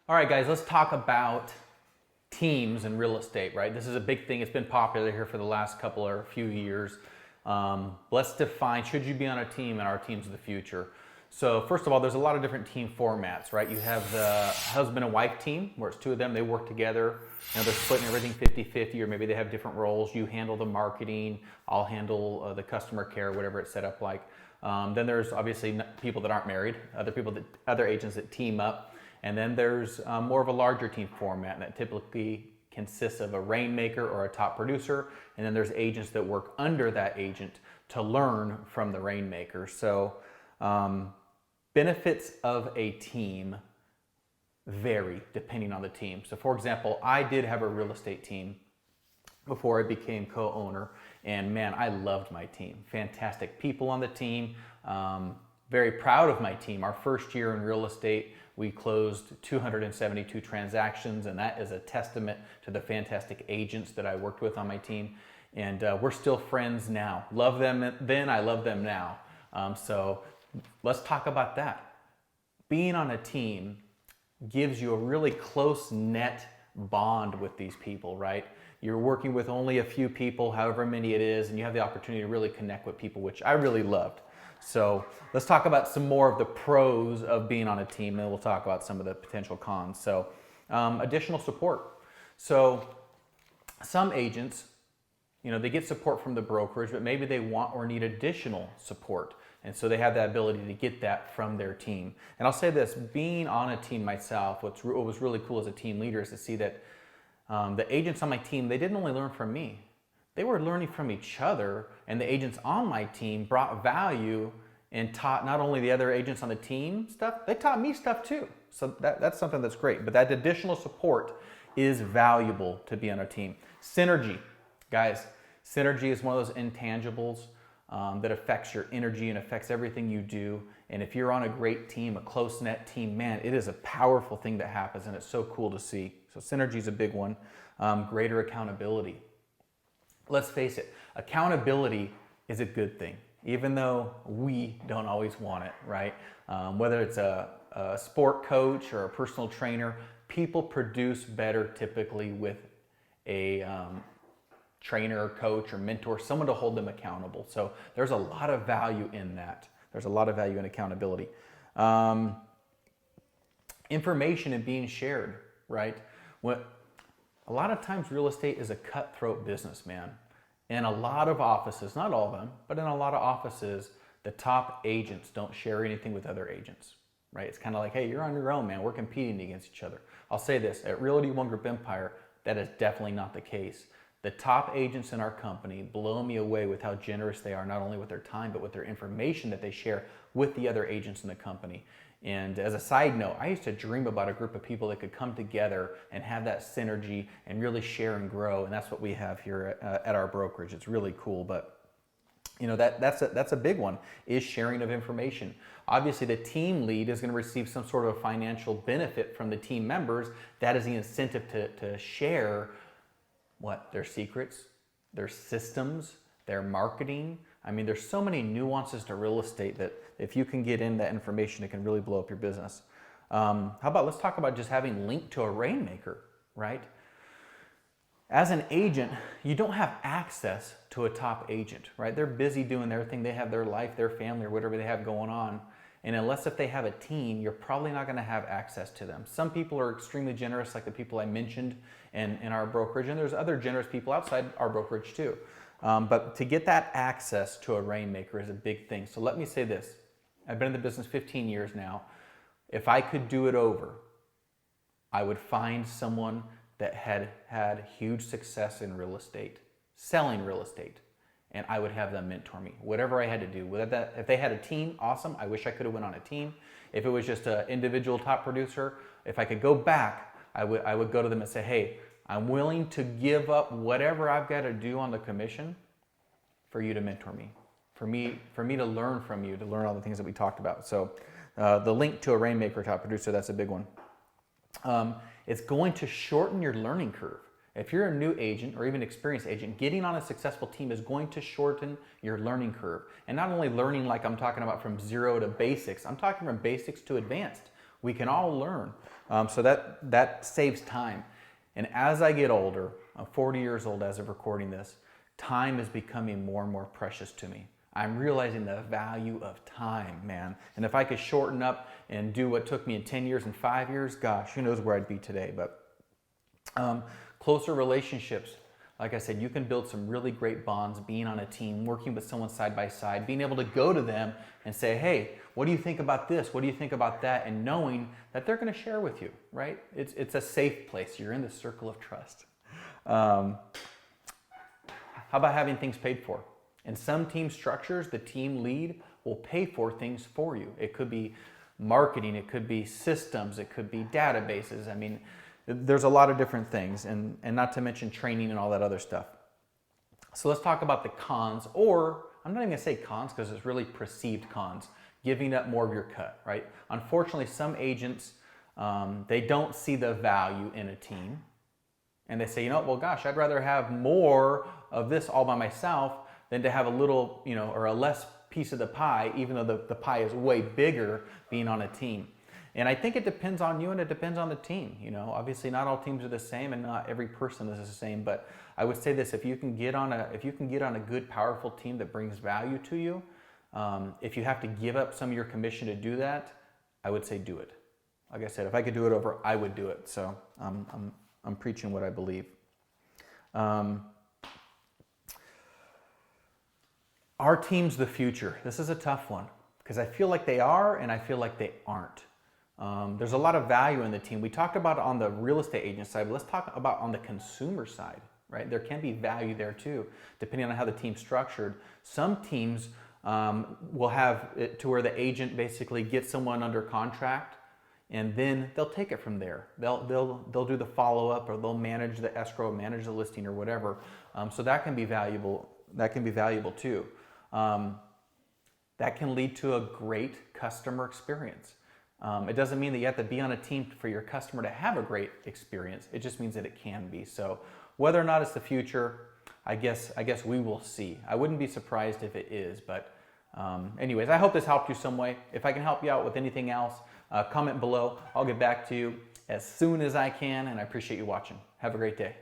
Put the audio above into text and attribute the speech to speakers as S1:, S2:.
S1: All right, guys, let's talk about teams in real estate, right? This is a big thing. It's been popular here for the last couple or few years. Let's define, should you be on a team and our teams of the future? So first of all, there's a lot of different team formats, right? You have the husband and wife team, where it's two of them, they work together. They're splitting everything 50-50, or maybe they have different roles. You handle the marketing, I'll handle the customer care, whatever it's set up like. Then there's obviously people that aren't married, other agents that team up. And then there's more of a larger team format that typically consists of a rainmaker or a top producer. And then there's agents that work under that agent to learn from the rainmaker. So benefits of a team vary depending on the team. So for example, I did have a real estate team before I became co-owner, and man, I loved my team. Fantastic people on the team. Very proud of my team. Our first year in real estate, we closed 272 transactions, and that is a testament to the fantastic agents that I worked with on my team. And we're still friends now. Love them then, I love them now. So let's talk about that. Being on a team gives you a really close-knit bond with these people, right? You're working with only a few people, however many it is, and you have the opportunity to really connect with people, which I really loved. So let's talk about some more of the pros of being on a team, and we'll talk about some of the potential cons. So additional support. So some agents, they get support from the brokerage, but maybe they want or need additional support. And so they have that ability to get that from their team. And I'll say this, being on a team myself, what was really cool as a team leader is to see that the agents on my team, they didn't only learn from me. They were learning from each other, and the agents on my team brought value and taught not only the other agents on the team stuff, they taught me stuff too. So that's something that's great. But that additional support is valuable to be on a team. Synergy. Guys, synergy is one of those intangibles that affects your energy and affects everything you do. And if you're on a great team, a close-knit team, man, it is a powerful thing that happens, and it's so cool to see. So synergy is a big one. Greater accountability. Let's face it, accountability is a good thing, even though we don't always want it, right? Whether it's a sport coach or a personal trainer, people produce better typically with a trainer or coach or mentor, someone to hold them accountable. So there's a lot of value in that. There's a lot of value in accountability. Information and being shared, right? A lot of times real estate is a cutthroat business, man. In a lot of offices, not all of them, but in a lot of offices, the top agents don't share anything with other agents, right? It's kind of like, hey, you're on your own, man. We're competing against each other. I'll say this, at Realty One Group Empire, that is definitely not the case. The top agents in our company blow me away with how generous they are, not only with their time, but with their information that they share with the other agents in the company. And as a side note, I used to dream about a group of people that could come together and have that synergy and really share and grow. And that's what we have here at our brokerage. It's really cool. But that's a big one, is sharing of information. Obviously, the team lead is going to receive some sort of financial benefit from the team members. That is the incentive to share their secrets, their systems, their marketing. I mean, there's so many nuances to real estate that if you can get in that information, it can really blow up your business. How about, let's talk about just having linked to a rainmaker, right? As an agent, you don't have access to a top agent, right? They're busy doing their thing. They have their life, their family, or whatever they have going on. And unless if they have a team, you're probably not going to have access to them. Some people are extremely generous, like the people I mentioned in our brokerage, and there's other generous people outside our brokerage too. But to get that access to a rainmaker is a big thing. So let me say this. I've been in the business 15 years now. If I could do it over, I would find someone that had had huge success in real estate, selling real estate, and I would have them mentor me. Whatever I had to do. If they had a team, awesome. I wish I could have went on a team. If it was just an individual top producer, if I could go back, I would go to them and say, hey, I'm willing to give up whatever I've got to do on the commission for you to mentor me, for me to learn from you, to learn all the things that we talked about. So the link to a rainmaker top producer, that's a big one. It's going to shorten your learning curve. If you're a new agent or even experienced agent, getting on a successful team is going to shorten your learning curve. And not only learning like I'm talking about from zero to basics, I'm talking from basics to advanced. We can all learn. So that saves time. And as I get older, I'm 40 years old as of recording this, time is becoming more and more precious to me. I'm realizing the value of time, man. And if I could shorten up and do what took me in 10 years and 5 years, gosh, who knows where I'd be today. But closer relationships. Like I said, you can build some really great bonds being on a team, working with someone side by side, being able to go to them and say, hey, what do you think about this? What do you think about that? And knowing that they're going to share with you, right? It's a safe place. You're in the circle of trust. How about having things paid for? In some team structures, the team lead will pay for things for you. It could be marketing, it could be systems, it could be databases. I mean, there's a lot of different things, and not to mention training and all that other stuff. So let's talk about the cons, or I'm not even gonna say cons because it's really perceived cons. Giving up more of your cut, right? Unfortunately, some agents, they don't see the value in a team. And they say, well, gosh, I'd rather have more of this all by myself than to have a little, or a less piece of the pie, even though the pie is way bigger being on a team. And I think it depends on you and it depends on the team. Obviously not all teams are the same and not every person is the same. But I would say this: if you can get on a good, powerful team that brings value to you, if you have to give up some of your commission to do that, I would say do it. Like I said, if I could do it over, I would do it. So I'm preaching what I believe. Are teams the future? This is a tough one because I feel like they are and I feel like they aren't. There's a lot of value in the team. We talked about it on the real estate agent side, but let's talk about on the consumer side, right? There can be value there too, depending on how the team's structured. Some teams will have it to where the agent basically gets someone under contract and then they'll take it from there. They'll do the follow-up, or they'll manage the escrow, manage the listing, or whatever. So that can be valuable. That can be valuable too. That can lead to a great customer experience. It doesn't mean that you have to be on a team for your customer to have a great experience. It just means that it can be. So whether or not it's the future, I guess we will see. I wouldn't be surprised if it is. But anyways, I hope this helped you some way. If I can help you out with anything else, comment below. I'll get back to you as soon as I can, and I appreciate you watching. Have a great day.